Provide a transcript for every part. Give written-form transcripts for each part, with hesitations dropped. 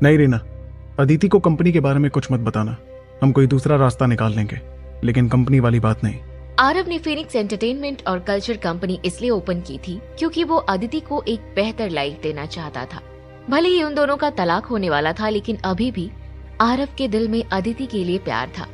नहीं रीना, अदिति को कंपनी के बारे में कुछ मत बताना। हम कोई दूसरा रास्ता निकाल लेंगे, लेकिन कंपनी वाली बात नहीं। आरव ने फीनिक्स एंटरटेनमेंट और कल्चर कंपनी इसलिए ओपन की थी क्योंकि वो अदिति को एक बेहतर लाइफ देना चाहता था। भले ही उन दोनों का तलाक होने वाला था, लेकिन अभी भी आरव के दिल में अदिति के लिए प्यार था।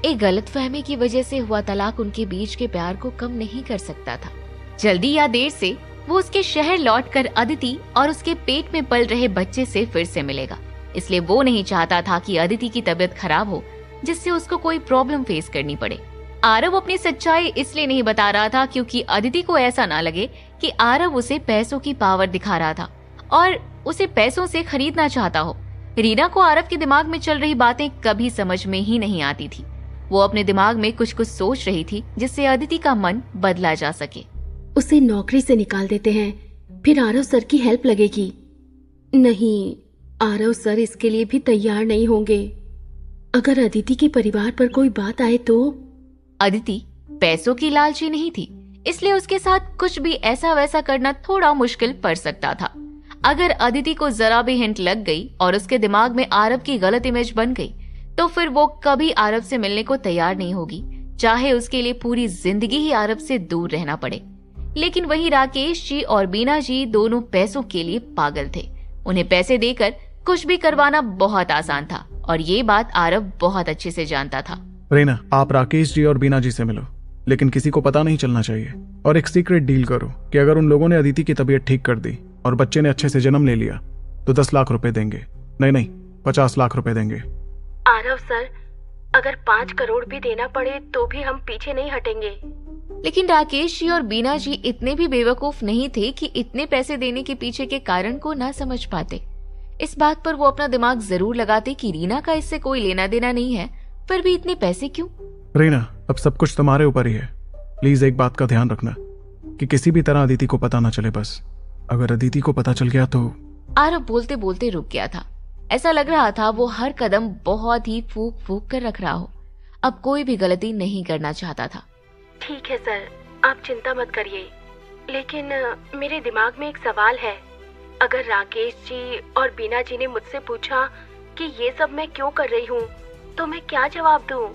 एक गलतफहमी की वजह से हुआ तलाक उनके बीच के प्यार को कम नहीं कर सकता था। जल्दी या देर से वो उसके शहर लौटकर अदिति और उसके पेट में पल रहे बच्चे से फिर से मिलेगा। इसलिए वो नहीं चाहता था कि अदिति की तबीयत खराब हो, जिससे उसको कोई प्रॉब्लम फेस करनी पड़े। आरव अपनी सच्चाई इसलिए नहीं बता रहा था क्योंकि अदिति को ऐसा ना लगे कि आरव उसे पैसों की पावर दिखा रहा था और उसे पैसों से खरीदना चाहता हो। रीना को आरव के दिमाग में चल रही बातें कभी समझ में ही नहीं आती थी। वो अपने दिमाग में कुछ कुछ सोच रही थी जिससे अदिति का मन बदला जा सके। उसे नौकरी से निकाल देते हैं, फिर आरव सर की हेल्प लगेगी। नहीं, आरव सर इसके लिए भी तैयार नहीं होंगे। अगर अदिति के परिवार पर कोई बात आए तो? अदिति पैसों की लालची नहीं थी, इसलिए उसके साथ कुछ भी ऐसा वैसा करना थोड़ा मुश्किल पड़ सकता था। अगर अदिति को जरा भी हिंट लग गई और उसके दिमाग में आरव की गलत इमेज बन गई, तो फिर वो कभी आरव से मिलने को तैयार नहीं होगी, चाहे उसके लिए पूरी जिंदगी ही आरव से दूर रहना पड़े। लेकिन वहीं राकेश जी और बीना जी दोनों पैसों के लिए पागल थे। उन्हें पैसे देकर कुछ भी करवाना बहुत आसान था और ये बात आरव बहुत अच्छे से जानता था। रीना, आप राकेश जी और बीना जी से मिलो, लेकिन किसी को पता नहीं चलना चाहिए। और एक सीक्रेट डील करो कि अगर उन लोगों ने अदिति की तबीयत ठीक कर दी और बच्चे ने अच्छे से जन्म ले लिया तो 10 लाख रुपए देंगे। नहीं, 50 लाख रुपए देंगे। आरव सर, अगर 5 करोड़ भी देना पड़े तो भी हम पीछे नहीं हटेंगे। लेकिन राकेश जी और बीना जी इतने भी बेवकूफ नहीं थे कि इतने पैसे देने के पीछे के कारण को ना समझ पाते। इस बात पर वो अपना दिमाग जरूर लगाते कि रीना का इससे कोई लेना देना नहीं है, पर भी इतने पैसे क्यों? रीना, अब सब कुछ तुम्हारे ऊपर ही है। प्लीज एक बात का ध्यान रखना कि किसी भी तरह अदिति को पता ना चले। बस अगर अदिति को पता चल गया तो। आरव बोलते बोलते रुक गया था। ऐसा लग रहा था वो हर कदम बहुत ही फूक फूक कर रख रहा हो। अब कोई भी गलती नहीं करना चाहता था। ठीक है सर, आप चिंता मत करिए, लेकिन मेरे दिमाग में एक सवाल है। अगर राकेश जी और बीना जी ने मुझसे पूछा कि ये सब मैं क्यों कर रही हूँ, तो मैं क्या जवाब दूँ?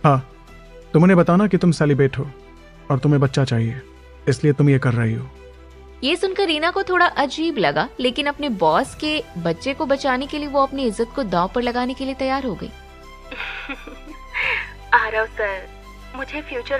हाँ, तुम उन्हें बताना कि तुम सेलिब्रेट हो और तुम्हें बच्चा चाहिए, इसलिए तुम ये कर रही हो। ये सुनकर रीना को थोड़ा अजीब लगा, लेकिन अपने बॉस के बच्चे को बचाने के लिए वो अपनी इज्जत को दांव पर लगाने के लिए तैयार हो गई। आरव सर, मुझे फ्यूचर